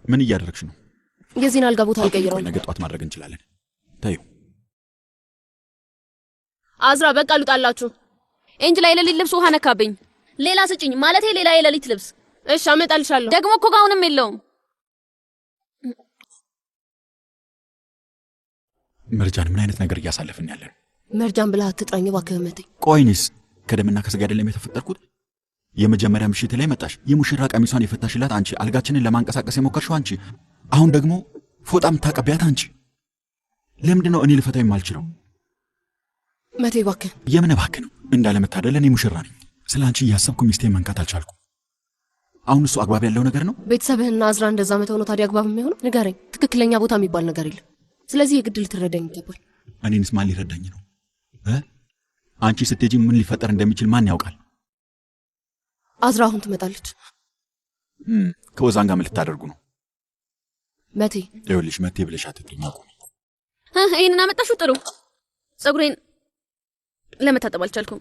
ምን እያደረግሽ ነው? የዚህን አልጋ ቦታ አልቀይረው። ነገ ጧት ማድረግ እንችላለን። ታዩ አዝራ በቃ ልውጣላችሁ። ኤንጅላ የሌሊት ልብስ ውሃ ነካብኝ። ሌላ ስጭኝ ማለቴ ሌላ የሌሊት ልብስ። እሺ አመጣልሻለሁ። ደግሞ እኮ ጋውንም የለውም። መርጃን ምን አይነት ነገር እያሳለፍን ያለን? መርጃን ብለህ አትጥራኝ እባክህ መቴ። ቆይኒስ ከደምና ከስጋ አይደለም የተፈጠርኩት? የመጀመሪያ ምሽት ላይ መጣሽ። የሙሽራ ቀሚሷን የፈታሽላት አንቺ፣ አልጋችንን ለማንቀሳቀስ የሞከርሽው አንቺ፣ አሁን ደግሞ ፎጣም ታቀቢያት አንቺ። ለምንድን ነው እኔ ልፈታው የማልችለው? መቴ እባክህ። የምን እባክህ ነው? እንዳለመታደል እኔ ሙሽራ ነኝ። ስለ አንቺ እያሰብኩ ሚስቴን መንካት አልቻልኩም። አሁን እሱ አግባብ ያለው ነገር ነው? ቤተሰብህና አዝራ እንደዛ መተው ነው ታዲያ አግባብ የሚሆነው? ንገረኝ። ትክክለኛ ቦታ የሚባል ነገር የለም። ስለዚህ የግድ ልትረዳኝ ይገባል። እኔንስ ማን ሊረዳኝ ነው? አንቺ ስትሄጂ ምን ሊፈጠር እንደሚችል ማን ያውቃል? አዝራ አሁን ትመጣለች። ከወዛን ጋር ምን ልታደርጉ ነው? መቴ ይኸውልሽ፣ መቴ ብለሽ አትጥሪኝ። አቁሚ። ይሄንን አመጣሽው? ጥሩ። ጸጉሬን ለመታጠብ አልቻልኩም።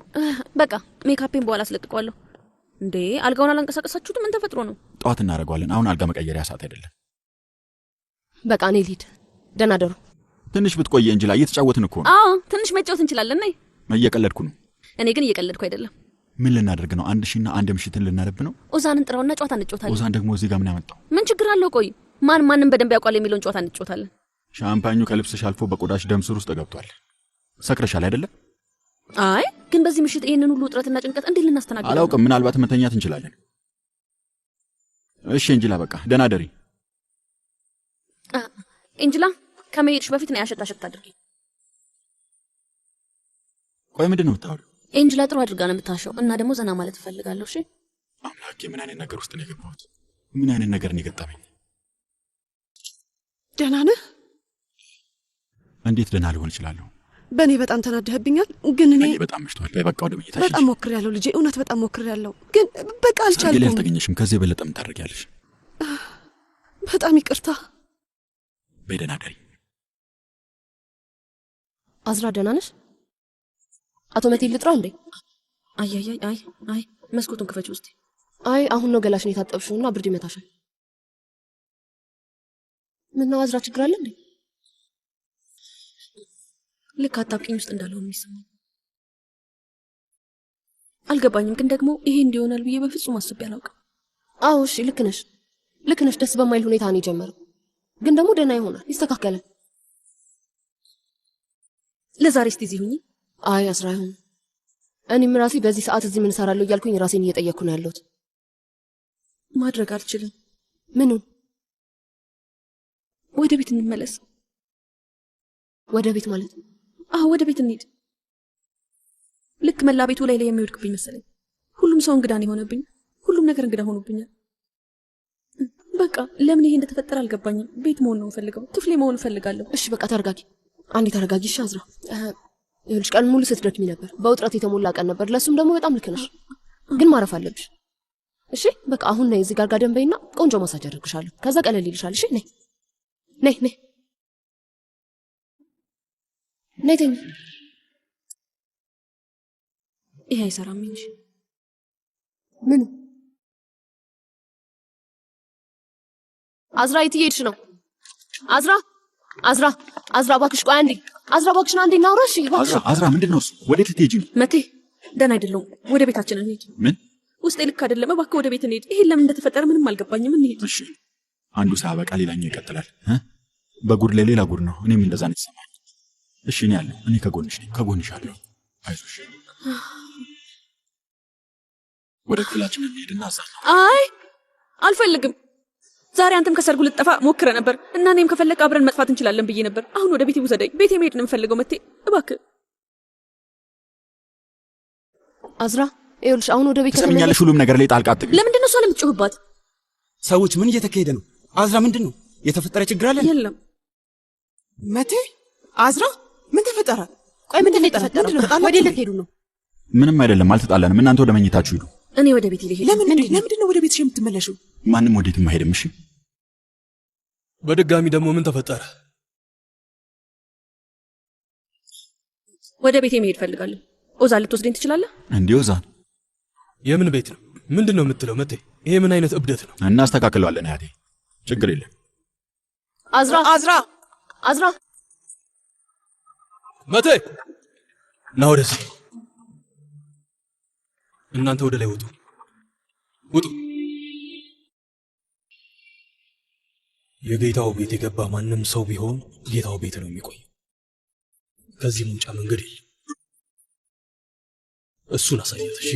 በቃ ሜካፔን በኋላ አስለቅቀዋለሁ። እንዴ አልጋውን አላንቀሳቀሳችሁትም? ምን ተፈጥሮ ነው? ጠዋት እናደርገዋለን። አሁን አልጋ መቀየሪያ ሰዓት አይደለም። በቃ እኔ ልሂድ። ደህና ደሩ። ትንሽ ብትቆየ እንጂ ላይ እየተጫወትን እኮ ነው። አዎ ትንሽ መጫወት እንችላለን። ነይ። እየቀለድኩ ነው። እኔ ግን እየቀለድኩ አይደለም። ምን ልናደርግ ነው? አንድ ሺና አንድ ምሽትን ልናነብ ነው? ኦዛንን ጥራውና ጨዋታ እንጫወታለን። ኦዛን ደግሞ እዚህ ጋር ምን ያመጣው? ምን ችግር አለው? ቆይ ማንም በደንብ ያውቃል የሚለውን ጨዋታ እንጫወታለን። ሻምፓኙ ከልብስሽ አልፎ በቆዳሽ ደም ስር ውስጥ ገብቷል። ሰክረሻል አይደለም? አይ ግን በዚህ ምሽት ይሄንን ሁሉ ውጥረትና ጭንቀት እንዴት ልናስተናግድ? አላውቅም። ምናልባት መተኛት እንችላለን። እሺ እንጅላ፣ በቃ ደህና ደሪ። እንጅላ ከመሄድሽ በፊት ነው ያሸታሸት አድርጊ። ቆይ ምንድን ነው የምታወሪው? ኤንጅላ ጥሩ አድርጋ ነው የምታሸው እና ደግሞ ዘና ማለት እፈልጋለሁ። እሺ አምላኬ፣ ምን አይነት ነገር ውስጥ ነው የገባሁት? ምን አይነት ነገር ነው የገጠመኝ? ደህና ነህ? እንዴት ደህና ልሆን እችላለሁ? በእኔ በጣም ተናደህብኛል። ግን እኔ በጣም መሽቷል። በቃ ወደ መኝታሽ። በጣም ሞክሬያለሁ ልጄ፣ እውነት በጣም ሞክሬያለሁ። ግን በቃ አልቻልኩም። ሌላ አልተገኘሽም። ከዚህ የበለጠ ምን ታደርጊያለሽ? በጣም ይቅርታ። በደህና ደሪ። አዝራ ደህና ነሽ? አቶ መቴ ልጥራ እንዴ? አይ መስኮቱን ክፈች ውስጥ። አይ አሁን ነው ገላሽን የታጠብሽውና ብርድ ይመታሻል። ምን ነው አዝራ ችግር አለ እንዴ? ልክ አጣብቂኝ ውስጥ እንዳልሆነ የሚሰማኝ አልገባኝም። ግን ደግሞ ይሄ እንዲሆናል ብዬ በፍጹም አስቤ አላውቅም። አዎ እሺ ልክ ነሽ። ደስ በማይል ሁኔታ ነው የጀመረው፣ ግን ደግሞ ደህና ይሆናል፣ ይስተካከላል። ለዛሬ እስቲ እዚህ ሁኚ። አይ አዝራ አይሆንም። እኔም ራሴ በዚህ ሰዓት እዚህ ምን እሰራለሁ እያልኩኝ ራሴን እየጠየቅኩ ነው ያለሁት። ማድረግ አልችልም። ምኑን? ወደ ቤት እንመለስ። ወደ ቤት ማለት? አዎ ወደ ቤት እንሂድ። ልክ መላ ቤቱ ላይ የሚወድቅብኝ መሰለኝ። ሁሉም ሰው እንግዳ ነው የሆነብኝ። ሁሉም ነገር እንግዳ ሆኖብኛል። በቃ ለምን ይሄ እንደተፈጠረ አልገባኝም። ቤት መሆን ነው ፈልገው፣ ክፍሌ መሆን ፈልጋለሁ። እሺ በቃ ተረጋጊ። አንዴ ተረጋጊ። እሺ አዝራ፣ ይኸውልሽ ቀን ሙሉ ስትደክሚ ነበር። በውጥረት የተሞላ ቀን ነበር። ለሱም ደግሞ በጣም ልክ ነሽ፣ ግን ማረፍ አለብሽ። እሺ በቃ አሁን ነይ፣ እዚህ ጋር ጋደም በይና ቆንጆ ማሳጅ አደርግሻለሁ። ከዛ ቀለል ይልሻል። እሺ ነይ ተኝ። ይሄ አይሰራም እንጂ ምን? አዝራ የት እየሄድሽ ነው? አዝራ እባክሽ ቆይ አንዴ። አዝራ እባክሽን አንዴ እናውራ። እሺ እባክሽ። አዝራ ምንድን ነው እሱ? ወዴት ልትሄጂ ነው? መቴ ደህና አይደለሁም። ወደ ቤታችን እንሂድ። ምን? ውስጤ ልክ አይደለም። እባክህ ወደ ቤት እንሂድ። ይሄን ለምን እንደተፈጠረ ምንም አልገባኝም። እንሂድ። እሺ አንዱ ሳያበቃ ሌላኛው ይቀጥላል። በጉድ ላይ ሌላ ጉድ ነው። እኔም እንደዛ ነው የተሰማኝ። እሺ እኔ አለሁ። እኔ ከጎንሽ አለሁ። አይዞሽ። ወደ ክፍላችን እንሂድና እዛ ነው። አይ አልፈልግም። ዛሬ አንተም ከሰርጉ ልትጠፋ ሞክረ ነበር እና እኔም ከፈለክ አብረን መጥፋት እንችላለን ብዬ ነበር። አሁን ወደ ቤቴ ውሰደኝ። ቤቴ መሄድ ነው የምፈልገው። መቴ እባክህ። አዝራ ይኸውልሽ አሁን ወደ ቤት ትሰሚኛለሽ? ሁሉም ነገር ላይ ጣልቃ አትግቢ። ለምንድን ነው እሷ ለምትጮህባት? ሰዎች ምን እየተካሄደ ነው? አዝራ ምንድን ነው የተፈጠረ? ችግር አለ? የለም መቴ፣ አዝራ ምን ተፈጠረ? ቆይ ምንድን ነው የተፈጠረው? ወዴት ልትሄዱ ነው? ምንም አይደለም፣ አልተጣላንም። እናንተ ወደ መኝታችሁ ሂዱ። እኔ ወደ ቤት ልሄድ። ለምንድን ነው ወደ ቤትሽ የምትመለሺው? ማንም ወዴትም አይሄድም። እሺ በድጋሚ ደግሞ ምን ተፈጠረ? ወደ ቤቴ መሄድ ፈልጋለሁ። ኦዛን ልትወስደኝ ትችላለህ? እንዴ ኦዛን የምን ቤት ነው? ምንድን ነው የምትለው? መቴ ይሄ ምን አይነት እብደት ነው? እናስተካክለዋለን አያቴ፣ ችግር የለም። አዝራ መቴ ና ወደዚህ። እናንተ ወደ ላይ ውጡ። የጌታው ቤት የገባ ማንም ሰው ቢሆን ጌታው ቤት ነው የሚቆየው። ከዚህ መውጫ መንገድ የለም። እሱን አሳያት። እሺ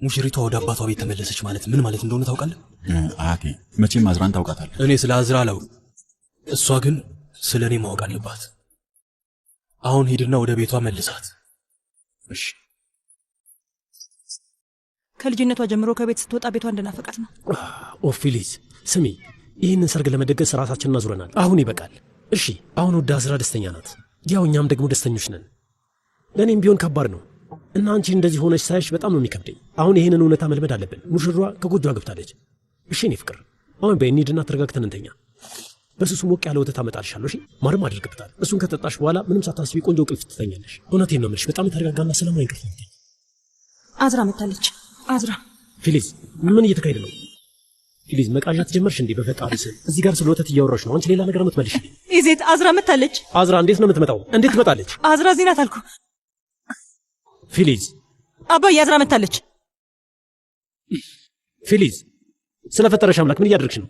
ሙሽሪቷ ወደ አባቷ ቤት ተመለሰች ማለት ምን ማለት እንደሆነ ታውቃለህ? አያቴ መቼም አዝራን ታውቃታለህ። እኔ ስለ አዝራ አላውቅም፣ እሷ ግን ስለ እኔ ማወቅ አለባት። አሁን ሂድና ወደ ቤቷ መልሳት። እሺ። ከልጅነቷ ጀምሮ ከቤት ስትወጣ ቤቷ እንደናፈቃት ነው። ኦፊሊዝ ስሚ፣ ይህንን ሰርግ ለመደገስ ራሳችንን አዙረናል። አሁን ይበቃል። እሺ አሁን ወደ አዝራ ደስተኛ ናት፣ ያው እኛም ደግሞ ደስተኞች ነን። ለእኔም ቢሆን ከባድ ነው እና አንቺ እንደዚህ ሆነች ሳይሽ በጣም ነው የሚከብደኝ። አሁን ይህንን እውነታ መልመድ አለብን። ሙሽሯ ከጎጇ ገብታለች። እሺ እኔ ፍቅር፣ አሁን በይ እንሂድና ተረጋግተን እንተኛ። በሱሱ ሞቅ ያለ ወተት አመጣልሻለሁ። እሺ ማርም አድርግበታል። እሱን ከጠጣሽ በኋላ ምንም ሳታስቢ ቆንጆ እንቅልፍ ትተኛለሽ። እውነቴን ነው የምልሽ፣ በጣም የተረጋጋና ሰላማዊ እንቅልፍ ነው። አዝራ መታለች። አዝራ ፊሊዝ፣ ምን እየተካሄደ ነው? ፊሊዝ መቃዣት ጀመርሽ እንዴ? በፈጣሪ ስም እዚህ ጋር ስለ ወተት እያወራሽ ነው። አንቺ ሌላ ነገር የምትመልሽ። ኢዜት አዝራ መታለች። አዝራ እንዴት ነው የምትመጣው? እንዴት ትመጣለች? አዝራ እዚህ ናት አልኩ። ፊሊዝ አባዬ አዝራ መታለች። ፊሊዝ ስለፈጠረሽ አምላክ ምን እያደረግሽ ነው?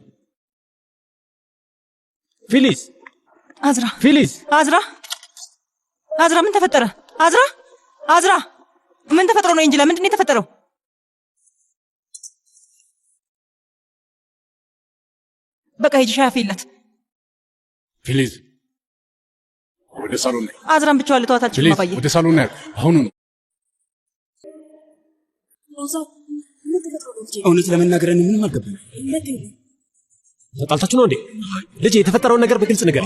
ፊሊዝ አዝራ ፊሊዝ አዝራ ምን ተፈጠረ? አዝራ ምን ተፈጥሮ ነው? እንጂ ለምንድን ነው የተፈጠረው? በቃ ሂጂ ሻይ አፍይላት። ፊሊዝ ወደ ሳሎን ነይ። አዝራን ብቻዋን ልተዋት አልችልም አባዬ። ወደ ሳሎን ነይ አሁኑ ነው። እውነት ለመናገር እኔ ምንም አልገባኝም። ተጣልታችሁ ነው እንዴ? ልጄ የተፈጠረውን ነገር በግልጽ ነገር።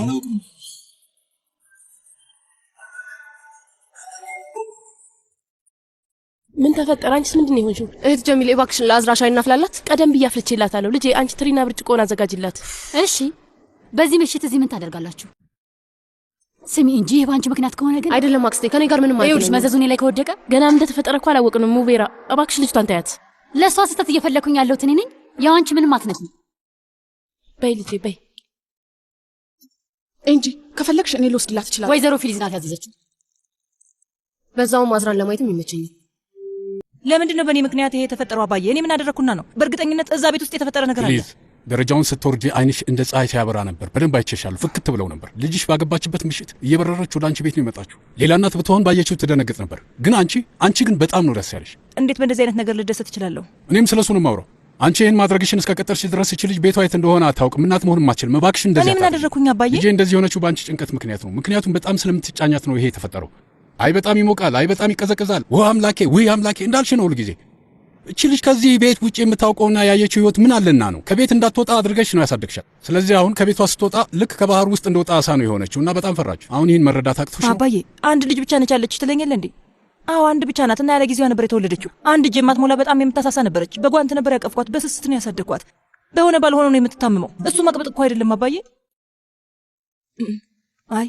ምን ተፈጠረ? አንቺስ ምንድን ነው የሆንሽው? እህት ጀሚል እባክሽን ለአዝራ ሻይ እናፍላላት። ቀደም ብዬ አፍልቼላታለሁ። ልጄ አንቺ ትሪና ብርጭቆን አዘጋጅላት። እሺ በዚህ ምሽት እዚህ ምን ታደርጋላችሁ? ስሚ እንጂ ይህ በአንቺ ምክንያት ከሆነ ግን አይደለም አክስቴ፣ ከኔ ጋር ምንም ማለት ነው። ይኸውልሽ መዘዙ እኔ ላይ ከወደቀ ገና ምን እንደተፈጠረ እኮ አላወቅንም። ሙቤራ እባክሽ ልጅቷን ታያት። ለእሷ ስህተት እየፈለኩኝ ያለሁት እኔ ነኝ። ያው አንቺ ምንም አትነግሪኝ። በይ ልጄ በይ እንጂ ከፈለግሽ እኔ ልወስድላት እችላለሁ። ወይዘሮ ፊሊዝ ናት ያዘዘችው። በዛውም አዝራን ለማየትም ይመቸኛል። ለምንድን ነው በእኔ ምክንያት ይሄ የተፈጠረው አባዬ? እኔ ምን አደረኩና ነው? በእርግጠኝነት እዛ ቤት ውስጥ የተፈጠረ ነገር አለ። ደረጃውን ስትወርጂ አይንሽ እንደ ፀሐይ ሲያበራ ነበር። በደንብ አይቼሻለሁ። ፍክት ብለው ነበር። ልጅሽ ባገባችበት ምሽት እየበረረች ወደ አንቺ ቤት ነው የመጣችው። ሌላ እናት ብትሆን ባየችው ትደነግጥ ነበር። ግን አንቺ ግን በጣም ነው ደስ ያለሽ። እንዴት በእንደዚህ አይነት ነገር ልደሰት እችላለሁ? እኔም ስለሱ ነው የማወራው። አንቺ ይህን ማድረግሽን እስከ ቀጠርሽ ድረስ እቺ ልጅ ቤቷ የት እንደሆነ አታውቅም። እናት መሆንም አትችልም። እባክሽ እንደዚህ እኔ ምን አደረኩኝ አባዬ? ልጄ እንደዚህ የሆነችው በአንቺ ጭንቀት ምክንያት ነው። ምክንያቱም በጣም ስለምትጫኛት ነው ይሄ የተፈጠረው። አይ በጣም ይሞቃል፣ አይ በጣም ይቀዘቅዛል። ውይ አምላኬ እንዳልሽ ነው ሁልጊዜ። እቺ ልጅ ከዚህ ቤት ውጪ የምታውቀውና ያየችው ህይወት ምን አለና ነው? ከቤት እንዳትወጣ አድርገሽ ነው ያሳደግሻት። ስለዚህ አሁን ከቤቷ ስትወጣ ልክ ከባህር ውስጥ እንደወጣ አሳ ነው የሆነችው እና በጣም ፈራች። አሁን ይህን መረዳት አቅቶሽ ነው? አባዬ አንድ ልጅ ብቻ ነች ያለች ትለኛለህ እንዴ? አዎ አንድ ብቻ ናት እና ያለ ጊዜዋ ነበር የተወለደችው። አንድ እጅ የማትሞላ በጣም የምታሳሳ ነበረች። በጓንት ነበር ያቀፍኳት። በስስት ነው ያሳደግኳት። በሆነ ባልሆነ ነው የምትታምመው። እሱ መቅበጥ እኮ አይደለም አባዬ። አይ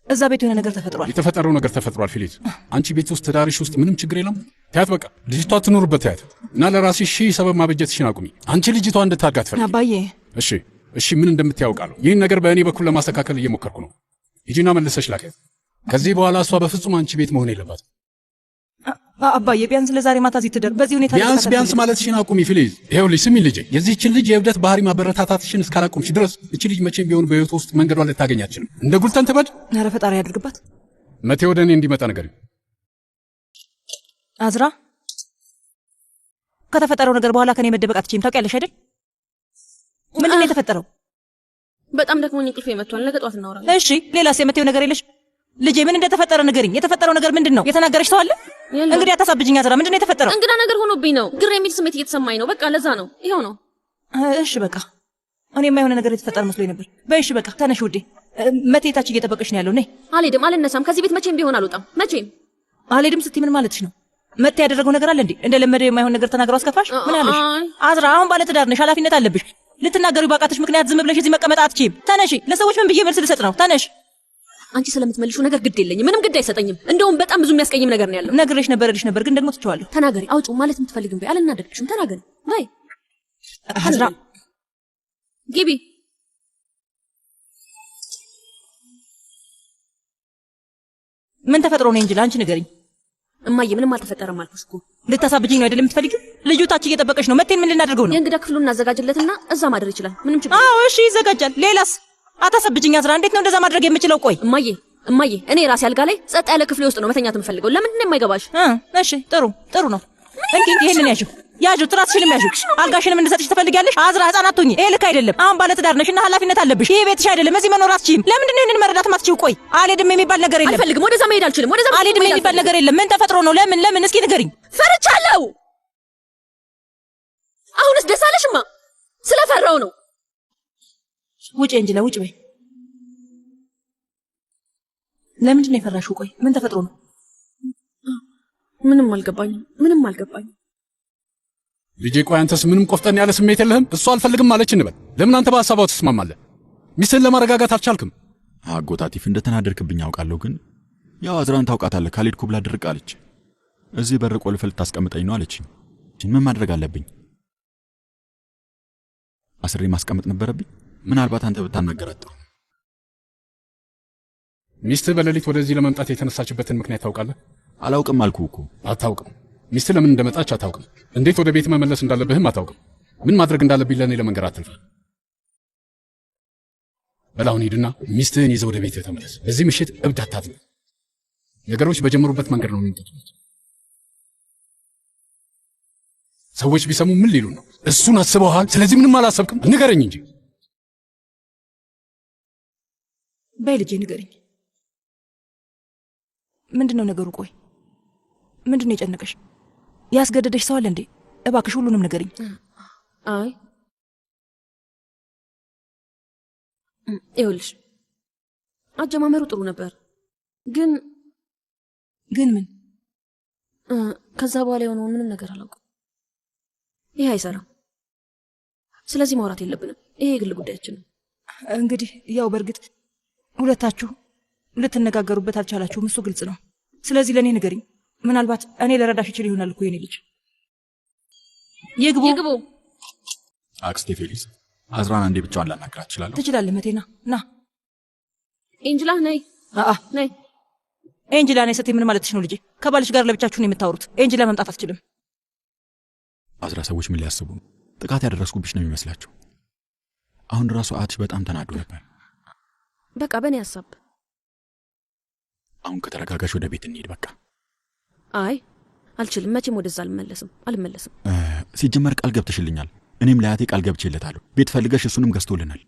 እዛ ቤት የሆነ ነገር ተፈጥሯል። የተፈጠረው ነገር ተፈጥሯል ፊሊዝ። አንቺ ቤት ውስጥ ትዳርሽ ውስጥ ምንም ችግር የለም። ታያት በቃ ልጅቷ ትኖርበት ታያት እና ለራስሽ ሺህ ሰበብ ማበጀትሽን አቁሚ። አንቺ ልጅቷ እንድታድግ አትፈልጊ አባዬ። እሺ ምን እንደምትያውቃለሁ። ይህን ነገር በእኔ በኩል ለማስተካከል እየሞከርኩ ነው። ሂጂና መልሰሽ ላከት። ከዚህ በኋላ እሷ በፍጹም አንቺ ቤት መሆን የለባትም። አባዬ ቢያንስ ለዛሬ ማታ እዚህ ትደር። በዚህ ሁኔታ ቢያንስ ማለትሽን አቁሚ ፊሊዝ። ይኸውልሽ ስሚ ልጄ፣ የዚህችን ልጅ የእብደት ባህሪ ማበረታታትሽን እስካላቁምሽ ድረስ እቺ ልጅ መቼም ቢሆን በህይወት ውስጥ መንገዷን ልታገኝ አትችልም። እንደ ጉልተን ትበድ። ኧረ ፈጣሪ ያድርግባት። መቴ ወደ እኔ እንዲመጣ ነገር አዝራ ከተፈጠረው ነገር በኋላ ከኔ መደበቅ አትችይም። ታውቂያለሽ አይደል? ምንድን ነው የተፈጠረው? በጣም ደክሞኝ እንቅልፌ መጥቷል። ነገ ጧት እናወራለን። እሺ ሌላስ የመቴው ነገር የለሽ? ልጄ ምን እንደተፈጠረ ንገሪኝ። የተፈጠረው ነገር ምንድን ነው? የተናገረሽ ሰው አለ? እንግዲህ አታሳብጅኝ አዝራ። ምንድን ነው የተፈጠረው? እንግዳ ነገር ሆኖብኝ ነው። ግር የሚል ስሜት እየተሰማኝ ነው። በቃ ለዛ ነው። ይኸው ነው። እሺ በቃ እኔማ የሆነ ነገር የተፈጠረ መስሎኝ ነበር። በይ እሺ በቃ ተነሽ ውዴ። መቴ ታች እየጠበቀሽ ነው ያለው። ነይ። አልሄድም፣ አልነሳም። ከዚህ ቤት መቼም ቢሆን አልወጣም። መቼም አልሄድም ስትይ ምን ማለትሽ ነው? መቴ ያደረገው ነገር አለ እንዴ? እንደለመደ የማይሆን ነገር ተናግረው አስከፋሽ? ምን አለሽ? አዝራ አሁን ባለ ትዳር ነሽ፣ ኃላፊነት አለብሽ። ልትናገሪው ባቃተሽ ምክንያት ዝም ብለሽ እዚህ መቀመጥ አትችይም። ተነሺ። ለሰዎች ምን ብዬ መልስ ልሰጥ ነው? ተነሽ። አንቺ ስለምትመልሹ ነገር ግድ የለኝም። ምንም ግድ አይሰጠኝም። እንደውም በጣም ብዙ የሚያስቀይም ነገር ነው ያለው። ነግሬሽ ነበርልሽ ነበር፣ ግን ደግሞ ትችዋለሁ። ተናገሪ፣ አውጪው ማለት የምትፈልጊው በይ። አልናደድሽም። ተናገሪ በይ። አዝራ ግቢ። ምን ተፈጥሮ ነው እንጂ አንቺ ንገሪኝ። እማዬ ምንም አልተፈጠረም አልኩሽ እኮ። ልታሳብጂኝ ነው አይደል የምትፈልጊው? ልጁ ታች እየጠበቀች ነው። መቴን ምን ልናደርገው ነው? የእንግዳ ክፍሉን እናዘጋጅለትና እዛ ማደር ይችላል። ምንም ችግር። አዎ እሺ ይዘጋጃል። ሌላስ? አታሳብጂኝ አዝራ። እንዴት ነው እንደዛ ማድረግ የምችለው? ቆይ እማዬ እኔ ራሴ አልጋ ላይ ጸጥ ያለ ክፍሌ ውስጥ ነው መተኛት የምፈልገው። ለምንድን ነው የማይገባሽ? እሺ ጥሩ ነው። እንዴ ይሄንን ያዡ ትራስሽንም ያዡ። አልጋሽንም እንድሰጥሽ ትፈልጊያለሽ? አዝራ ህፃናት ሁኚ። ይሄ ልክ አይደለም። አሁን ባለ ትዳር ነሽና ኃላፊነት አለብሽ። ይሄ ቤትሽ አይደለም። እዚህ መኖር አትችይም። ለምንድን ነው ይሄንን መረዳት ማትችይው? ቆይ አልሄድም የሚባል ነገር የለም። አልፈልግም። ወደዛ መሄድ አልችልም። አልሄድም የሚባል ነገር የለም። ምን ተፈጥሮ ነው? ለምን እስኪ ንገሪኝ። ፈርቻለሁ። አሁንስ ደስ አለሽማ? ስለፈራው ነው። ውጪ እንጂ ለውጭ በይ። ለምንድን ነው የፈራሽው? ቆይ ምን ተፈጥሮ ነው? ምንም አልገባኝም። ልጄ ቆይ አንተስ ምንም ቆፍጠን ያለ ስሜት የለህም? እሱ አልፈልግም ማለች እንበል። ለምን አንተ በሐሳቧ ትስማማለህ? ሚስትህን ለማረጋጋት አልቻልክም? አጎታቲፍ እንደተናደርክብኝ አውቃለሁ፣ ግን ያው አዝራን ታውቃታለህ። ካልሄድኩ ብላ ድርቅ አለች። እዚህ በር ቆልፈህ ልታስቀምጠኝ ነው አለችኝ። ምን ማድረግ አለብኝ? አስሬ ማስቀመጥ ነበረብኝ? ምናልባት አንተ ብታናገራት ጥሩ። ሚስትህ በሌሊት ወደዚህ ለመምጣት የተነሳችበትን ምክንያት ታውቃለህ? አላውቅም አልኩህ እኮ። አታውቅም። ሚስትህ ለምን እንደመጣች አታውቅም። እንዴት ወደ ቤት መመለስ እንዳለብህም አታውቅም። ምን ማድረግ እንዳለብኝ ለእኔ ለመንገር አትልፋ። በላሁን ሂድና ሚስትህን ይዘህ ወደ ቤት ተመለስ። በዚህ ምሽት እብድ አታድርግ። ነገሮች በጀመሩበት መንገድ ነው የሚቀጥሉት። ሰዎች ቢሰሙ ምን ሊሉ ነው? እሱን አስበዋል። ስለዚህ ምንም አላሰብክም? ንገረኝ እንጂ። በይ ልጄ ንገረኝ። ምንድነው ነገሩ? ቆይ ምንድነው የጨነቀሽ? ያስገደደሽ ሰው አለ እንዴ? እባክሽ ሁሉንም ንገረኝ። አይ ይኸውልሽ አጀማመሩ ጥሩ ነበር፣ ግን ምን? ከዛ በኋላ የሆነውን ምንም ነገር አላውቅም። ይሄ አይሰራም። ስለዚህ ማውራት የለብንም። ይሄ የግል ጉዳያችን ነው። እንግዲህ ያው በእርግጥ ሁለታችሁ ልትነጋገሩበት አልቻላችሁም፣ እሱ ግልጽ ነው። ስለዚህ ለእኔ ንገሪኝ። ምናልባት እኔ ለረዳሽ ይችል ይሆናል እኮ የኔ ልጅ። ይግቡ። አክስቴ ፌሊስ፣ አዝራን አንዴ ብቻዋን ላናግራት እችላለሁ? ትችላለህ መቴና። ና ኤንጅላ ነይ። ነይ ኤንጅላ ነይ ስትይ ምን ማለትሽ ነው ልጄ? ከባልሽ ጋር ለብቻችሁን የምታወሩት። ኤንጅላ መምጣት አትችልም። አዝራ ሰዎች ምን ሊያስቡ ነው? ጥቃት ያደረስኩብሽ ነው የሚመስላቸው። አሁን ራሱ አትሽ በጣም ተናዶ ነበር። በቃ በእኔ ሀሳብ አሁን ከተረጋጋሽ ወደ ቤት እንሂድ በቃ። አይ አልችልም። መቼም ወደዛ አልመለስም። ሲጀመር ቃል ገብተሽልኛል። እኔም ለአያቴ ቃል ገብቼለታለሁ። ቤት ፈልገሽ እሱንም ገዝቶልናል።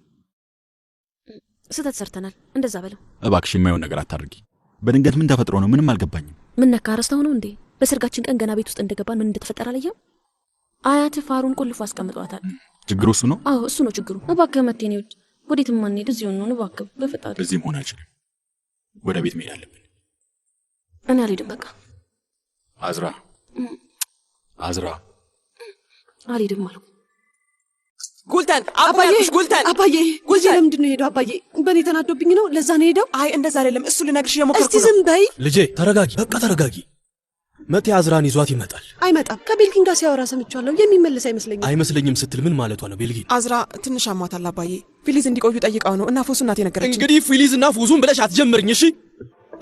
ስህተት ሰርተናል። እንደዛ በለው እባክሽ። የማይሆን ነገር አታድርጊ። በድንገት ምን ተፈጥሮ ነው? ምንም አልገባኝም። ምን ነካ? ረስተው ነው እንዴ? በሰርጋችን ቀን ገና ቤት ውስጥ እንደገባን ምን እንደተፈጠረ አላየም? አያት ፋሩን ቆልፎ አስቀምጧታል። ችግሩ እሱ ነው? አዎ እሱ ነው ችግሩ። እባክህ መቴ ነው። ወዴትም አንሄድ፣ እዚሁ ነው። እባክህ በፈጣሪ። እዚህ መሆን አልችልም። ወደ ቤት መሄድ አለብን። እኔ አልሄድም። በቃ አዝራ አልሄድም አልኩ። ጉልተን አባዬ ለምንድን ነው ሄደው? አባዬ በእኔ ተናዶብኝ ነው፣ ለዛ ነው ሄደው። አይ እንደዛ አይደለም፣ እሱ ልነግርሽ የሞከርኩ ነው። እስቲ ዝም በይ ልጄ፣ ተረጋጊ፣ በቃ ተረጋጊ። መቴ አዝራን ይዟት ይመጣል። አይመጣም። ከቤልጊን ጋር ሲያወራ ሰምቻለሁ። የሚመለስ አይመስለኝም ስትል ምን ማለቷ ነው? ቤልጊን አዝራ ትንሽ አሟታል አባዬ። ፊሊዝ እንዲቆዩ ጠይቃው ነው እና ፎሱ እናቴ ነገረችኝ። እንግዲህ ፊሊዝ እና ፉዙን ብለሽ አትጀምርኝ እሺ?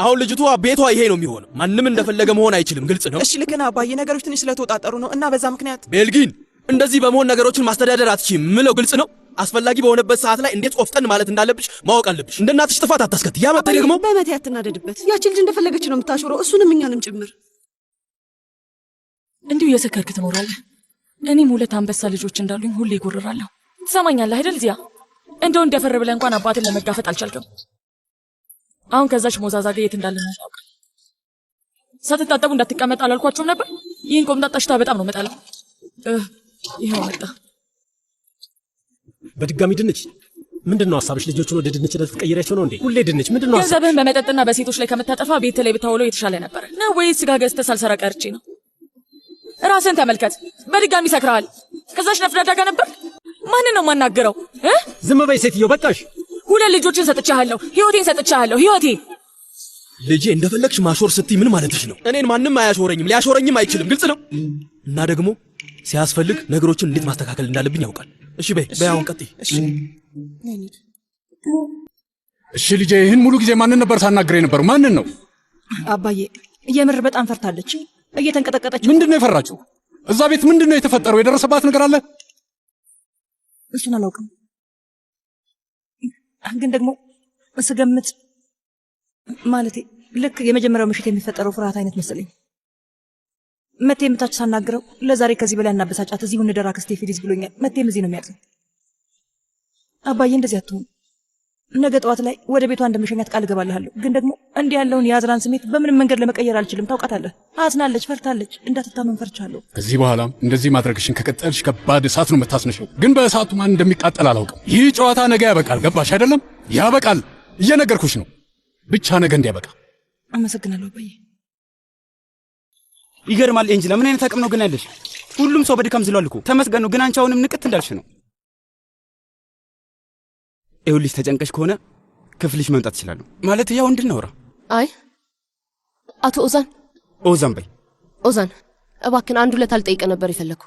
አሁን ልጅቷ ቤቷ ይሄ ነው የሚሆነው። ማንም እንደፈለገ መሆን አይችልም። ግልጽ ነው። እሺ ልክ ነህ አባዬ። ነገሮች ትንሽ ስለተወጣጠሩ ነው እና በዛ ምክንያት። ቤልጊን እንደዚህ በመሆን ነገሮችን ማስተዳደር አትችይም ምለው ግልጽ ነው። አስፈላጊ በሆነበት ሰዓት ላይ እንዴት ቆፍጠን ማለት እንዳለብሽ ማወቅ አለብሽ። እንደ እናትሽ ጥፋት አታስከት። ያ መቴ ደግሞ በመቴ አትናደድበት። ያቺ ልጅ እንደፈለገች ነው የምታሾረው፣ እሱንም እኛንም ጭምር። እንዲሁ እየሰከርክ ትኖራለህ። እኔም ሁለት አንበሳ ልጆች እንዳሉኝ ሁሌ ይጎርራለሁ። ትሰማኛለህ አይደል? ዚያ እንደው እንደፈር ብለህ እንኳን አባትን ለመጋፈጥ አልቻልክም። አሁን ከዛች ሞዛዛ ጋር የት እንዳለ ነው ታውቃለህ። ሳትታጠቡ እንዳትቀመጥ አላልኳቸውም ነበር? ይህን ቆምጣጣ ሽታ በጣም ነው መጣለው። ይሄው መጣ። በድጋሚ ድንች። ምንድነው ሐሳብሽ? ልጆቹን ወደ ድንችነት ትቀይሪያቸው ነው እንዴ? ሁሌ ድንች ምንድነው? ገንዘብህን በመጠጥና በሴቶች ላይ ከምታጠፋ ቤት ላይ ብታውለው የተሻለ ነበር ነው ወይስ ስጋ ገዝተህ ሳልሰራ ቀርቼ ነው? ራስን ተመልከት። በድጋሚ ሰክረሃል። ከዛች ነፍዳዳ ጋር ነበር። ማንን ነው የማናገረው? ዝም በይ ሴትዮ፣ በቃሽ። ሁለት ልጆችን ሰጥቻለሁ፣ ህይወቴን ሰጥቻለሁ፣ ህይወቴን። ልጄ እንደፈለግሽ ማሾር ስትይ ምን ማለትሽ ነው? እኔን ማንም አያሾረኝም፣ ሊያሾረኝም አይችልም። ግልጽ ነው። እና ደግሞ ሲያስፈልግ ነገሮችን እንዴት ማስተካከል እንዳለብኝ ያውቃል። እሺ በይ አሁን ቀጥይ። እሺ ልጄ፣ ይህን ሙሉ ጊዜ ማንን ነበር ሳናግር የነበረው? ማንን ነው? አባዬ የምር በጣም ፈርታለች፣ እየተንቀጠቀጠች። ምንድነው የፈራችው? እዛ ቤት ምንድነው የተፈጠረው? የደረሰባት ነገር አለ? እሱን አላውቅም፣ ግን ደግሞ ስገምት ማለቴ ልክ የመጀመሪያው ምሽት የሚፈጠረው ፍርሃት አይነት መሰለኝ። መቴ የምታች ሳናግረው ለዛሬ ከዚህ በላይ እናበሳጫት፣ እዚሁ እንደራ ክስቴ ፊሊዝ ብሎኛል። መቴም እዚህ ነው የሚያርሰው። አባዬ እንደዚህ አትሆን። ነገ ጠዋት ላይ ወደ ቤቷ እንደምሸኛት ቃል እገባልሃለሁ። ግን ደግሞ እንዲህ ያለውን የአዝራን ስሜት በምንም መንገድ ለመቀየር አልችልም። ታውቃታለህ፣ አዝናለች፣ ፈርታለች። እንዳትታመን ፈርቻለሁ። ከዚህ በኋላም እንደዚህ ማድረግሽን ከቀጠልሽ ከባድ እሳት ነው የምታስነሽው። ግን በእሳቱ ማን እንደሚቃጠል አላውቅም። ይህ ጨዋታ ነገ ያበቃል። ገባሽ አይደለም? ያበቃል። እየነገርኩሽ ነው። ብቻ ነገ እንዲያበቃ። አመሰግናለሁ አባዬ። ይገርማል ኤንጅላ፣ ምን አይነት አቅም ነው ግን ያለሽ? ሁሉም ሰው በድካም ዝሏል እኮ። ተመስገን ነው። ግን አንቺ አሁንም ንቅት እንዳልሽ ነው። ይኸውልሽ ተጨንቀሽ ከሆነ ክፍልሽ መምጣት እችላለሁ። ማለት ያው እንድናወራ። አይ አቶ ኦዛን በይ። ኦዛን እባክን አንድ ሁለት አልጠይቀ ነበር የፈለኩ።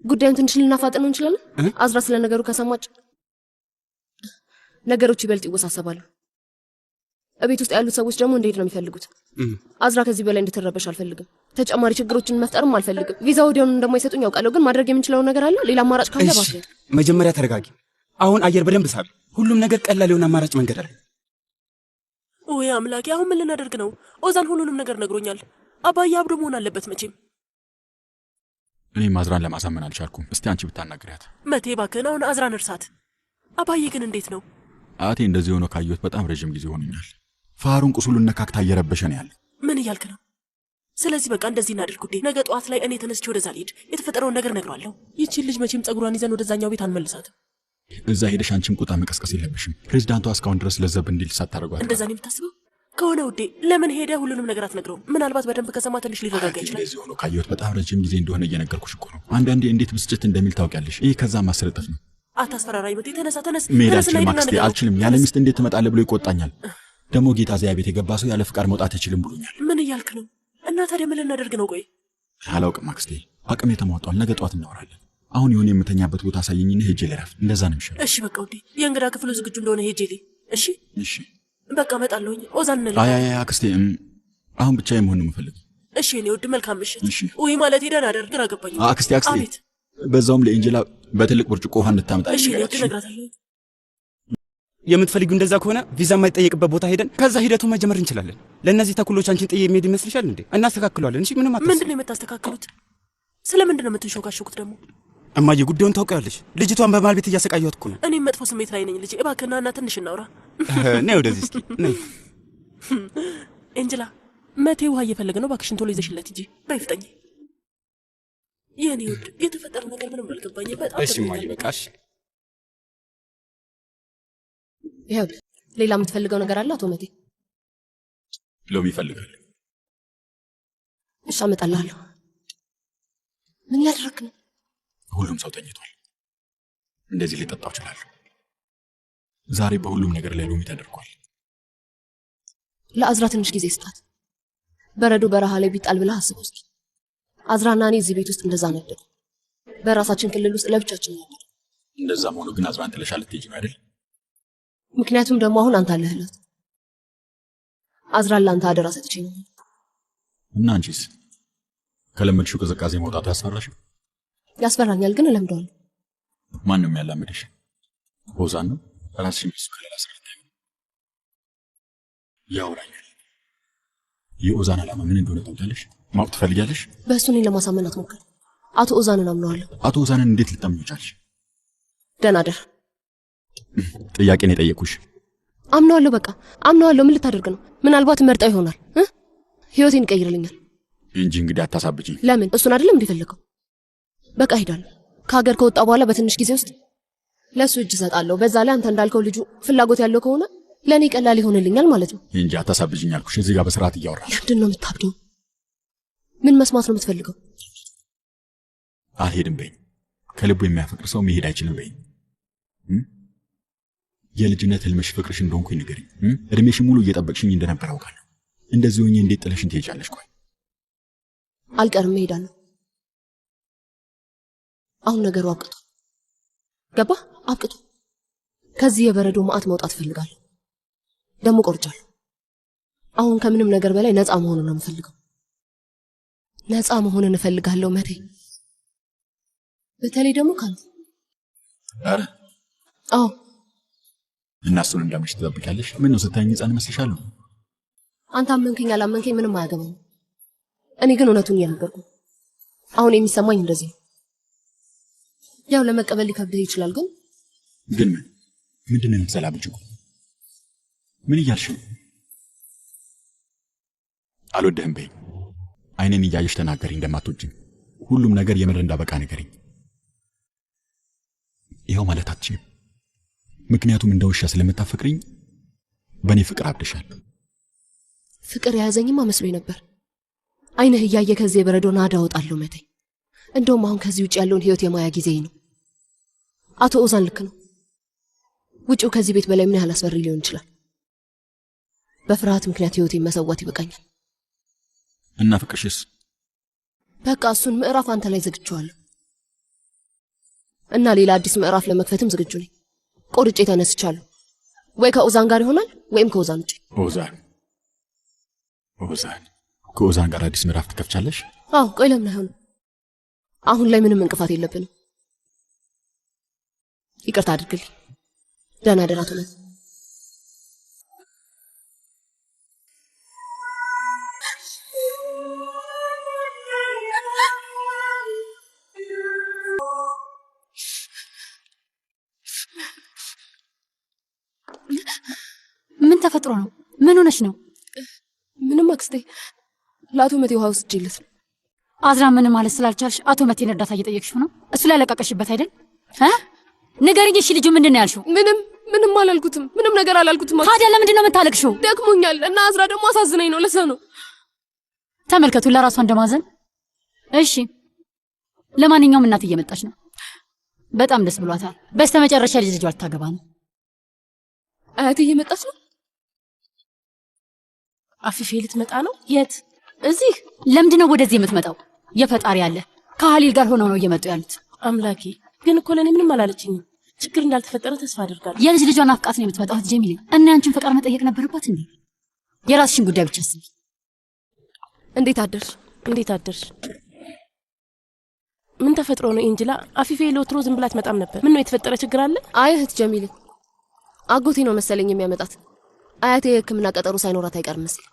ጉዳዩን ትንሽ ልናፋጥነው እንችላለን? አዝራ ስለ ነገሩ ከሰማች ነገሮች ይበልጥ ይወሳሰባሉ። እቤት ውስጥ ያሉት ሰዎች ደግሞ እንዴት ነው የሚፈልጉት? አዝራ ከዚህ በላይ እንድትረበሽ አልፈልግም። ተጨማሪ ችግሮችን መፍጠርም አልፈልግም። ቪዛ ወዲያውኑ እንደማይሰጡኝ ያውቃለሁ። ግን ማድረግ የምንችለው ነገር አለ። ሌላ አማራጭ ካለ ባክ። መጀመሪያ ተረጋጊ። አሁን አየር በደንብ ሳቢ። ሁሉም ነገር ቀላል የሆነ አማራጭ መንገድ አለ። ወይ አምላኬ፣ አሁን ምን ልናደርግ ነው? ኦዛን ሁሉንም ነገር ነግሮኛል። አባዬ አብዶ መሆን አለበት መቼም። እኔም አዝራን ለማሳመን አልቻልኩም። እስቲ አንቺ ብታናግሪያት። መቴ እባክህን አሁን አዝራን እርሳት። አባዬ ግን እንዴት ነው? አቴ እንደዚህ ሆኖ ካየሁት በጣም ረጅም ጊዜ ሆኖኛል። ፋሩን ቁስሉን ነካክታ እየረበሸ ነው ያለ። ምን እያልክ ነው? ስለዚህ በቃ እንደዚህ እናድርግ ውዴ። ነገ ጠዋት ላይ እኔ ተነስቼ ወደዛ ልሄድ፣ የተፈጠረውን ነገር ነግሯለሁ። ይቺን ልጅ መቼም ጸጉሯን ይዘን ወደዛኛው ቤት አንመልሳትም። እዛ ሄደሽ አንቺም ቁጣ መቀስቀስ የለብሽም። ፕሬዝዳንቷ እስካሁን ድረስ ለዘብ እንዲል ሳታደርጓል። እንደዛ ነው የምታስበው ከሆነ ውዴ፣ ለምን ሄደ ሁሉንም ነገር አትነግረውም? ምናልባት በደንብ ከሰማ ትንሽ ሊረጋጋ ይችላል። እንደዚህ ሆኖ ካየሁት በጣም ረጅም ጊዜ እንደሆነ እየነገርኩሽ እኮ ነው። አንዳንዴ እንዴት ብስጭት እንደሚል ታውቂያለሽ። ይህ ከዛ ማሰለጠፍ ነው። አታስፈራራኝ መቴ። ተነሳ ተነስ። መሄድ አልችልም አክስቴ፣ አልችልም። ያለ ሚስት እንዴት ትመጣለህ ብሎ ይቆጣኛል። ደግሞ ጌታ እዚያ ቤት የገባ ሰው ያለ ፍቃድ መውጣት አይችልም ብሎኛል። ምን እያልክ ነው? እና ታዲያ ምን ልናደርግ ነው? ቆይ አላውቅም አክስቴ፣ አቅሜ ተሟጧል። ነገ ጠዋት እናወራለን። አሁን የሆነ የምተኛበት ቦታ አሳየኝና ሄጄ ልረፍ። እንደዛ ነው የሚሻለው። እሺ በቃ ውዴ፣ የእንግዳ ክፍሉ ዝግጁ እንደሆነ ሄጄ ልይ። እሺ እሺ በቃ እመጣለሁኝ። ኦዛን እንለኝ። አይ አክስቴ፣ አሁን ብቻዬን መሆን ነው የምፈልግ። እሺ እኔ ውድ መልካም ምሽት። እሺ ውይ ማለት ሄደን አደር ግራ ገባኝ። አክስቴ በዛውም ለኤንጀላ በትልቅ ብርጭቆ ውሃ እንድታመጣ። እሺ እኔ ውድ እነግራታለሁ። የምትፈልጊው እንደዛ ከሆነ ቪዛ የማይጠየቅበት ቦታ ሄደን ከዛ ሂደቱን መጀመር እንችላለን። ለእነዚህ ተኩሎች አንቺን ጥዬ የሚሄድ ይመስልሻል እንዴ? እናስተካክለዋለን። እሺ ምንም አታስቢ። ምንድን ነው የምታስተካክሉት? ስለምንድን ነው የምትንሾካሾኩት ደግሞ? እማዬ ጉዳዩን ታውቂያለሽ። ልጅቷን በማል ቤት እያሰቃየኋት እኮ ነው። እኔም መጥፎ ስሜት ላይ ነኝ ልጄ። እባክህና እና ትንሽ እናውራ። ነይ ወደዚህ እስኪ ነይ። ኤንጅላ መቴ ውሃ እየፈለገ ነው። እባክሽን ቶሎ ይዘሽለት ሂጂ። በይፍጠኝ የኔ ውድ። የተፈጠረ ነገር ምንም አልገባኝም። በጣም እሺ እማዬ በቃ እሺ። ይኸው ሌላ የምትፈልገው ነገር አለ አቶ መቴ? ሎሚ ይፈልጋል። እሺ አመጣልሃለሁ። ምን ያደረክ ነው? ሁሉም ሰው ተኝቷል። እንደዚህ ሊጠጣው እችላለሁ። ዛሬ በሁሉም ነገር ላይ ሎሚ ተደርጓል። ለአዝራ ትንሽ ጊዜ ስጣት። በረዶ በረሃ ላይ ቢጣል ብለህ አስብ እስኪ። አዝራና እኔ እዚህ ቤት ውስጥ እንደዛ ነበር። በራሳችን ክልል ውስጥ ለብቻችን ነበር። እንደዛም ሆኖ ግን አዝራን ጥለሽ ልትሄጂ ነው አይደል? ምክንያቱም ደግሞ አሁን አንተ አለህላት። አዝራን ለአንተ አደራ ሰጥቼ ነው። እና አንቺስ ከለመድሽው ቅዝቃዜ መውጣቱ ያስፈራሽ? ያስፈራኛል፣ ግን እለምደዋለሁ። ማን ነው የሚያላምድሽ? ኦዛን ነው? ራስሽ ሚስቱ ከሌላ ስራ ያወራኛል። የኦዛን ዓላማ ምን እንደሆነ ታውቂያለሽ? ማወቅ ትፈልጊያለሽ? በእሱ እኔን ለማሳመን አትሞክር። አቶ ኦዛንን አምነዋለሁ። አቶ ኦዛንን እንዴት ልታምኚው ቻልሽ? ደህና ደር። ጥያቄ ነው የጠየኩሽ። አምነዋለሁ፣ በቃ አምነዋለሁ። ምን ልታደርግ ነው? ምናልባት መርጣው ይሆናል። ህይወቴን ይቀይርልኛል እንጂ እንግዲህ አታሳብጂኝ። ለምን? እሱን አይደለም እንዴ ፈለከው? በቃ ሄዳለሁ። ከሀገር ከወጣ በኋላ በትንሽ ጊዜ ውስጥ ለእሱ እጅ እሰጣለሁ። በዛ ላይ አንተ እንዳልከው ልጁ ፍላጎት ያለው ከሆነ ለእኔ ቀላል ይሆንልኛል ማለት ነው። እንጂ አታሳብጂኝ አልኩሽ። እዚህ ጋር በስርዓት እያወራሽ ምንድን ነው የምታብደው? ምን መስማት ነው የምትፈልገው? አልሄድም በይኝ። ከልቡ የሚያፈቅር ሰው መሄድ አይችልም በይኝ። የልጅነት ህልምሽ ፍቅርሽ እንደሆንኩኝ ንገሪኝ። እድሜሽን ሙሉ እየጠበቅሽኝ እንደነበር አውቃለሁ። እንደዚህ ሆኜ እንዴት ጥለሽን ትሄጃለሽ? ቆይ አልቀርም፣ እሄዳለሁ። አሁን ነገሩ አብቅቷል። ገባ? አብቅቷል። ከዚህ የበረዶ ማዕት መውጣት እፈልጋለሁ። ደግሞ ቆርጫለሁ። አሁን ከምንም ነገር በላይ ነፃ መሆኑን ነው የምፈልገው። ነፃ መሆንን እፈልጋለሁ መቴ። በተለይ ደግሞ ካንተ። አረ አዎ። እና እሱን እንዳምሽ ትጠብቂያለሽ? ምን ነው ስታይኝ ሕፃን መስልሻለሁ? አንተ አመንከኝ አላመንከኝ ምንም አያገባም። እኔ ግን እውነቱን እየነገርኩ አሁን የሚሰማኝ እንደዚህ ነው። ያው ለመቀበል ሊከብድህ ይችላል ግን ምንድነው የምትዘላብጂው? ምን እያልሽ ነው? አልወደህም በይኝ። አይኔን እያየሽ ተናገሪ እንደማትወጂኝ። ሁሉም ነገር የምር እንዳበቃ ንገሪኝ። ይኸው ማለት አትችይም። ምክንያቱም እንደ ውሻ ስለምታፈቅሪኝ በእኔ ፍቅር አብደሻል። ፍቅር የያዘኝማ መስሎኝ ነበር። አይንህ እያየ ከዚህ የበረዶ ናዳ አወጣለሁ መቴ። እንደውም አሁን ከዚህ ውጭ ያለውን ህይወት የማያ ጊዜ ነው። አቶ ኦዛን ልክ ነው። ውጪው ከዚህ ቤት በላይ ምን ያህል አስፈሪ ሊሆን ይችላል። በፍርሃት ምክንያት ህይወቴን መሰዋት ይበቃኛል። እና ፍቅርሽስ? በቃ እሱን ምዕራፍ አንተ ላይ ዘግቼዋለሁ እና ሌላ አዲስ ምዕራፍ ለመክፈትም ዝግጁ ነኝ። ቆርጬ ተነስቻለሁ። ወይ ከኦዛን ጋር ይሆናል ወይም ከኦዛን ውጪ። ኦዛን ከኦዛን ጋር አዲስ ምዕራፍ ትከፍቻለሽ? አዎ። ቆይ ለምን አይሆንም? አሁን ላይ ምንም እንቅፋት የለብንም። ይቅርታ አድርግልኝ። ደህና ደህና ትሆናለህ። ምን ተፈጥሮ ነው? ምን ሆነሽ ነው? ምንም አክስቴ፣ ለአቶ መቴ ውሃ ወስጄለት ነው። አዝራ ምን ማለት ስላልቻልሽ አቶ መቴን እርዳታ እየጠየቅሽው ነው? እሱ ላይ ያለቀቀሽበት አይደል? ንገሪኝ እሺ። ልጁ ምንድን ነው ያልሽው? ምንም አላልኩትም። ምንም ነገር አላልኩትም። ታዲያ ለምንድን ነው የምታለቅሽው? ደክሞኛል እና አዝራ ደግሞ አሳዝነኝ ነው። ለዛ ነው። ተመልከቱ፣ ለራሷ እንደማዘን። እሺ፣ ለማንኛውም እናት እየመጣች ነው። በጣም ደስ ብሏታል። በስተመጨረሻ ልጅ ልጇ ልታገባ ነው። አያቴ እየመጣች ነው። አፊፌ ልትመጣ ነው? የት? እዚህ። ለምንድን ነው ወደዚህ የምትመጣው? የፈጣሪ ያለ ከሀሊል ጋር ሆነው ነው እየመጡ ያሉት። አምላኬ፣ ግን እኮ ለእኔ ምንም አላለችኝም። ችግር እንዳልተፈጠረ ተስፋ አድርጋለሁ። የልጅ ልጇን አፍቃት ነው የምትመጣው ጀሚሌ። እና ያንቺን ፈቃድ መጠየቅ ነበረባት እንዴ? የራስሽን ጉዳይ ብቻ አስቢ። እንዴት አደርሽ? እንዴት አደርሽ? ምን ተፈጥሮ ነው ኤንጅላ? አፊፌ ለወትሮ ዝም ብላ አትመጣም ነበር። ምን ነው የተፈጠረ ችግር አለ? አይ እህት ጀሚሌ፣ አጎቴ ነው መሰለኝ የሚያመጣት። አያቴ የሕክምና ቀጠሮ ሳይኖራት አይቀርም መሰለኝ።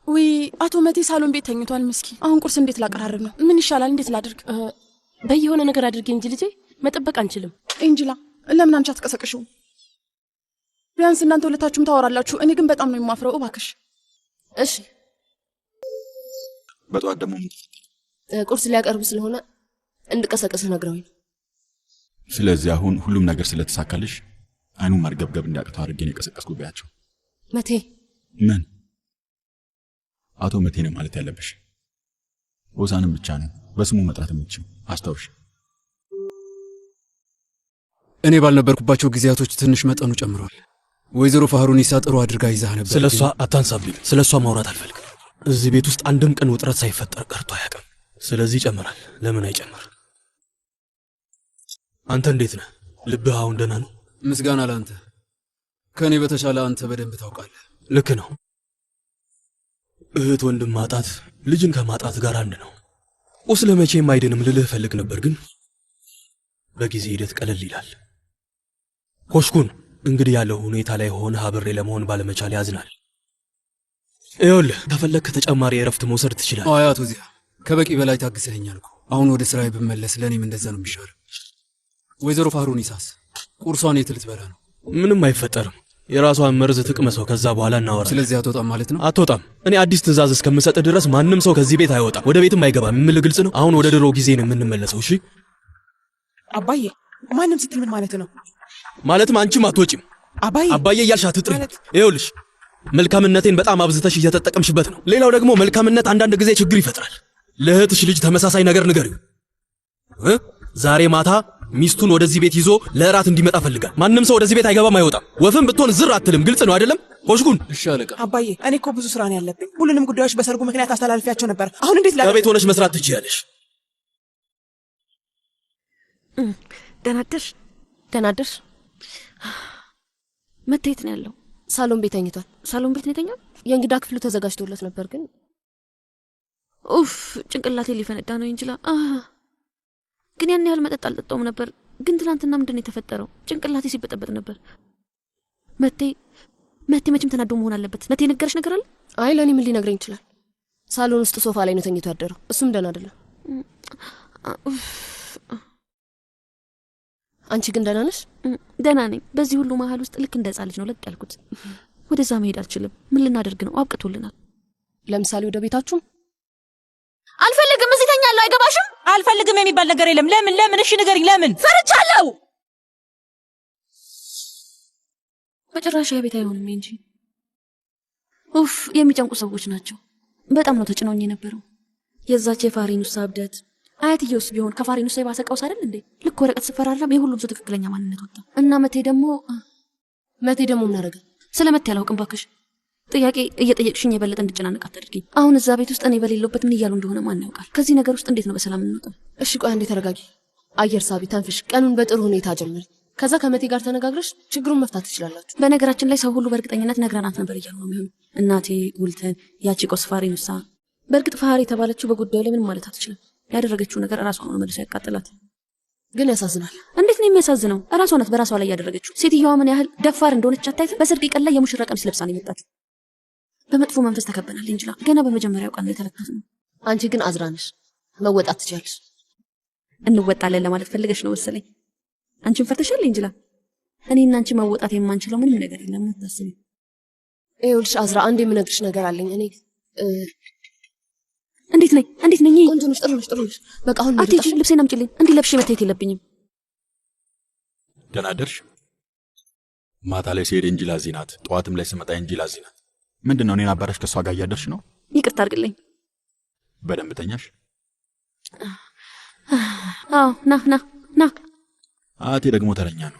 ውይ አቶ መቴ ሳሎን ቤት ተኝቷል። ምስኪን። አሁን ቁርስ እንዴት ላቀራርብ ነው? ምን ይሻላል? እንዴት ላድርግ? በየሆነ ነገር አድርጌ እንጂ ልጄ፣ መጠበቅ አንችልም። ኤንጅላ፣ ለምን አንቺ አትቀሰቅሽው? ቢያንስ እናንተ ሁለታችሁም ታወራላችሁ። እኔ ግን በጣም ነው የማፍረው። እባክሽ። እሺ። በጠዋት ደግሞ ቁርስ ሊያቀርብ ስለሆነ እንድቀሰቅስህ ነግረውኝ። ስለዚህ አሁን ሁሉም ነገር ስለተሳካልሽ አይኑ ማርገብገብ እንዳቅተው አድርጌ ነው የቀሰቀስኩት። ቢያቸው መቴ። ምን? አቶ መቴ ነው ማለት ያለብሽ። ኦዛንም ብቻ ነው በስሙ መጥራት የምትችይው። አስታውሽ። እኔ ባልነበርኩባቸው ጊዜያቶች ትንሽ መጠኑ ጨምሯል። ወይዘሮ ፋህሩኒሳ ጥሩ አድርጋ ይዛህ ነበር። ስለሷ አታንሳብኝ። ስለሷ ማውራት አልፈልግም። እዚህ ቤት ውስጥ አንድም ቀን ውጥረት ሳይፈጠር ቀርቶ አያውቅም። ስለዚህ ይጨምራል። ለምን አይጨምር? አንተ እንዴት ነህ? ልብህ አሁን ደህና ነው? ምስጋና ለአንተ። ከእኔ በተሻለ አንተ በደንብ ታውቃለህ። ልክ ነው። እህት ወንድም ማጣት ልጅን ከማጣት ጋር አንድ ነው። ቁስለ መቼም አይድንም ልልህ እፈልግ ነበር፣ ግን በጊዜ ሂደት ቀለል ይላል። ኮሽኩን እንግዲህ ያለው ሁኔታ ላይ ሆነ አብሬ ለመሆን ባለመቻል ያዝናል። ይኸውልህ ከፈለክ ተጨማሪ እረፍት መውሰድ ትችላለህ። አያቱ እዚያ ከበቂ በላይ ታግሰኸኛል እኮ። አሁን ወደ ስራዬ ብመለስ ለእኔም እንደዛ ነው የሚሻለው። ወይዘሮ ፋህሩኒሳስ ቁርሷን የት ልትበላ ነው? ምንም አይፈጠርም። የራሷን መርዝ ትቅመሰው፣ ከዛ በኋላ እናወራለን። ስለዚህ አትወጣም ማለት ነው? አትወጣም። እኔ አዲስ ትእዛዝ እስከምሰጥ ድረስ ማንም ሰው ከዚህ ቤት አይወጣም፣ ወደ ቤትም አይገባም። የምልህ ግልጽ ነው። አሁን ወደ ድሮ ጊዜ ነው የምንመለሰው። እሺ አባዬ። ማንም ስትል ምን ማለት ነው? ማለትም አንቺም አትወጪም። አባዬ እያልሽ አትጥሪ። ይኸውልሽ መልካምነቴን በጣም አብዝተሽ እየተጠቀምሽበት ነው። ሌላው ደግሞ መልካምነት አንዳንድ ጊዜ ችግር ይፈጥራል። ለእህትሽ ልጅ ተመሳሳይ ነገር ንገሪው። ዛሬ ማታ ሚስቱን ወደዚህ ቤት ይዞ ለእራት እንዲመጣ ፈልጋል። ማንም ሰው ወደዚህ ቤት አይገባም አይወጣም። ወፍም ብትሆን ዝር አትልም። ግልጽ ነው አይደለም? ኮሽኩን። እሺ አለቃ። አባዬ እኔ እኮ ብዙ ስራ ነው ያለብኝ። ሁሉንም ጉዳዮች በሰርጉ ምክንያት አስተላልፊያቸው ነበር። አሁን እንዴት ከቤት ሆነሽ መስራት ትችያለሽ። ደህና አደርሽ? ደህና አደርሽ? መታየት ነው ያለው። ሳሎን ቤት ተኝቷል። ሳሎን ቤት ነው የተኛው? የእንግዳ ክፍሉ ተዘጋጅቶለት ነበር ግን ኡፍ ጭንቅላቴ ሊፈነዳ ነው እንጂ ግን ያን ያህል መጠጥ አልጠጣውም ነበር። ግን ትናንትና ምንድን ነው የተፈጠረው? ጭንቅላቴ ሲበጠበጥ ነበር። መቴ መቼም ተናዶ መሆን አለበት። መቴ ነገረሽ ነገር አለ? አይ ለኔ ምን ሊነግረኝ ይችላል? ሳሎን ውስጥ ሶፋ ላይ ነው ተኝቶ ያደረው። እሱም ደህና አይደለም። አንቺ ግን ደህና ነሽ? ደህና ነኝ። በዚህ ሁሉ መሀል ውስጥ ልክ እንደ ሕፃን ልጅ ነው ለጥ ያልኩት። ወደዛ መሄድ አልችልም። ምን ልናደርግ ነው? አብቅቶልናል። ለምሳሌ ወደ ቤታችሁ? አልፈልግም። እዚህ ተኛለሁ። አይገባሽም? አልፈልግም የሚባል ነገር የለም። ለምን? እሺ ንገሪኝ። ለምን? ፈርቻለሁ። መጨረሻ ቤት አይሆንም እንጂ ኡፍ የሚጨንቁ ሰዎች ናቸው። በጣም ነው ተጭነውኝ የነበረው። የዛች የፋሪኑሳ እብደት አያትየውስ ቢሆን ከፋሪኑሳ የባሰ ቀውስ አይደል እንዴ? ልክ ወረቀት ስፈራረም የሁሉም ሰው ትክክለኛ ማንነት ወጣ እና መቴ ደግሞ ምን አደረገ? ስለ መቴ አላውቅም ባክሽ። ጥያቄ እየጠየቅሽኝ የበለጠ እንድጨናነቅ አታድርጊኝ። አሁን እዛ ቤት ውስጥ እኔ በሌለበት ምን እያሉ እንደሆነ ማን ያውቃል? ከዚህ ነገር ውስጥ እንዴት ነው በሰላም እንወጣው? እሺ ቆይ አንዴ ተረጋጊ። አየር ሳቢ፣ ተንፍሽ። ቀኑን በጥሩ ሁኔታ ጀምሪ። ከዛ ከመቴ ጋር ተነጋግረሽ ችግሩን መፍታት ትችላላችሁ። በነገራችን ላይ ሰው ሁሉ በእርግጠኝነት ነግረናት ነበር እያሉ ነው የሚሆኑ። እናቴ፣ ጉልተን፣ ያቺ ቆስ ፋሪኑሳ። በእርግጥ ፋሪ የተባለችው በጉዳዩ ላይ ምንም ማለት አትችልም። ያደረገችው ነገር እራሷ ነው መልሶ ያቃጥላት። ግን ያሳዝናል። እንዴት ነው የሚያሳዝነው? እራሷ ናት በራሷ ላይ ያደረገችው። ሴትዮዋ ምን ያህል ደፋር እንደሆነች አታይተህ? በሰርግ ቀን ላይ የሙሽራ ቀሚስ ለብሳ ነው የመጣችው። በመጥፎ መንፈስ ተከበናል እንጂ ገና በመጀመሪያው ቀን ላይ ተለከፍን። አንቺ ግን አዝራንሽ መወጣት ትችያለሽ። እንወጣለን ለማለት ፈልገሽ ነው መሰለኝ። አንቺን ፈርተሻል እንጂ እኔና አንቺ መወጣት የማንችለው ምንም ነገር የለም። አታስቢ። ይኸውልሽ አዝራ፣ አንድ የምነግርሽ ነገር አለኝ። እኔ እንዴት ነኝ? ቆንጆ ነሽ፣ ጥሩ ነሽ። በቃ አሁን አትሄጂ። ልብሴን አምጪልኝ። እንዲህ ለብሼ መታየት የለብኝም። ደህና አደርሽ? ማታ ላይ ሲሄድ እንጂ ላዚ ናት፣ ጠዋትም ላይ ስመጣ እንጂ ላዚ ናት። ምንድን ነው እኔን አባራሽ ከእሷ ጋር እያደርሽ ነው? ይቅርታ አድርግልኝ። በደንብ ተኛሽ? አዎ። ና። አያቴ ደግሞ ተረኛ ነው።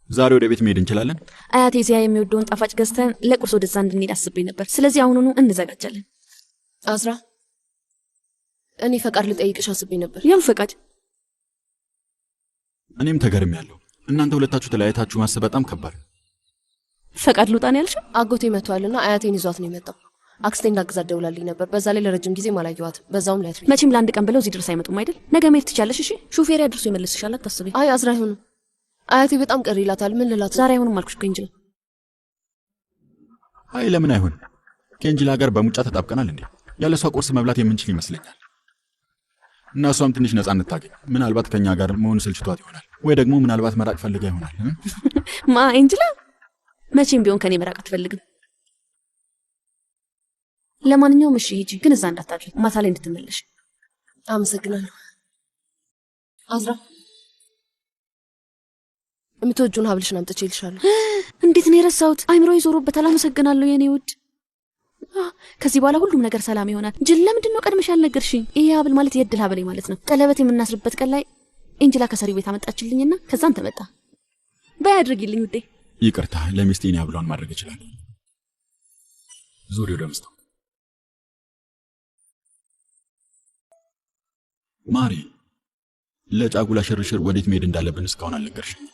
ዛሬ ወደ ቤት መሄድ እንችላለን? አያቴ ዚያ የሚወደውን ጣፋጭ ገዝተን ለቁርስ ወደዛ እንድንሄድ አስቤ ነበር። ስለዚህ አሁኑኑ እንዘጋጃለን። አዝራ፣ እኔ ፈቃድ ልጠይቅሽ አስቤ ነበር። ያው ፈቃድ? እኔም ተገርሜያለሁ። እናንተ ሁለታችሁ ተለያይታችሁ ማሰብ በጣም ከባድ። ፈቃድ ልውጣ ነው ያልሽው? አጎቴ መጥቷልና አያቴን ይዟት ነው የመጣው። አክስቴ እንዳግዛት ደውላልኝ ነበር። በዛ ላይ ለረጅም ጊዜ አላየኋትም። በዛውም ላይ መቼም ለአንድ ቀን ብለው እዚህ ድረስ አይመጡም አይደል? ነገ መሄድ ትቻለሽ። እሺ ሹፌር ያድርሱ ይመልስሻል። አታስቢ። አይ አዝራ፣ አይሆንም። አያቴ በጣም ቅር ይላታል። ምን ልላት? ዛሬ አይሆንም አልኩሽ እኮ እንጂ። አይ ለምን አይሆን? ከእንጅላ ጋር በሙጫ ተጣብቀናል እንዴ? ያለ እሷ ቁርስ መብላት የምንችል ይመስለኛል። እና እሷም ትንሽ ነፃነት ታገኝ። ምናልባት ከኛ ጋር መሆን ስልችቷት ይሆናል፣ ወይ ደግሞ ምናልባት መራቅ ፈልጋ ይሆናል። ማ እንጅላ መቼም ቢሆን ከኔ መራቅ አትፈልግም። ለማንኛውም እሺ ሂጂ፣ ግን እዛ እንዳታድሪ፣ ማታ ላይ እንድትመለሽ። አመሰግናለሁ አዝራ። የምትወጂውን ሀብልሽን አምጥቼልሻለሁ። እንዴት ነው የረሳሁት? አይምሮ ይዞሮበታል። አመሰግናለሁ የኔ ውድ። ከዚህ በኋላ ሁሉም ነገር ሰላም ይሆናል። ጅል፣ ለምንድን ነው ቀድመሽ ያልነገርሽኝ? ይሄ ሀብል ማለት የእድል ሀብል ማለት ነው። ቀለበት የምናስርበት ቀን ላይ እንጅላ ከሰሪው ቤት አመጣችልኝና ከዛን ተመጣ። በይ አድርጊልኝ ውዴ። ይቅርታ፣ ለሚስቴ እኔ ሀብሏን ማድረግ እችላለሁ። ዙሪው ደምስተው ማሪ፣ ለጫጉላ ሽርሽር ወዴት መሄድ እንዳለብን እስካሁን አልነገርሽኝ።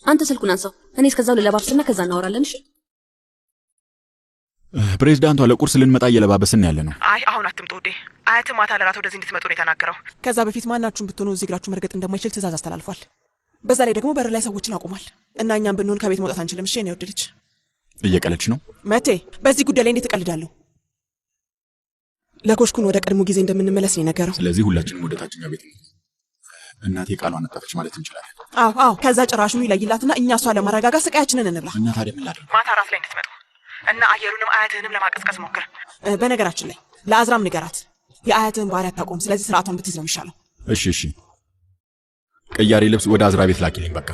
አንተ ስልኩን አንሳው። እኔ እስከዛው ልለባብስና ከዛ እናወራለን። እሺ። ፕሬዝዳንቷ ለቁርስ ልንመጣ እየለባበስን ያለ ነው። አይ አሁን አትምጡ ውዴ። አያት ማታ ለራት ወደዚህ እንድትመጡ ነው የተናገረው። ከዛ በፊት ማናችሁም ብትሆኑ እዚህ እግራችሁ መርገጥ እንደማይችል ትእዛዝ አስተላልፏል። በዛ ላይ ደግሞ በር ላይ ሰዎችን አቁሟል እና እኛም ብንሆን ከቤት መውጣት አንችልም። እሺ ነው ወደልች። እየቀለች ነው መቴ። በዚህ ጉዳይ ላይ እንዴት እቀልዳለሁ? ለኮሽኩን ወደ ቀድሞ ጊዜ እንደምንመለስ ነው የነገረው። ስለዚህ ሁላችንም ወደ ታችኛው ቤት ነው። እናቴ ቃሏን አጠፈች ማለት እንችላለን። አዎ። ከዛ ጭራሹን ይለይላትና እኛ እሷ ለማረጋጋት ስቃያችንን እንብላ። እኛ ታዲያ ምን ላድርግ? ማታ ራት ላይ እንድትመጡ እና አየሩንም አያትህንም ለማቀዝቀዝ ሞክር። በነገራችን ላይ ለአዝራም ንገራት የአያትህን ባህሪ አታውቀውም። ስለዚህ ስርዓቷን ብትይዝ ነው የሚሻለው። እሺ። ቀያሪ ልብስ ወደ አዝራ ቤት ላኪልኝ በቃ።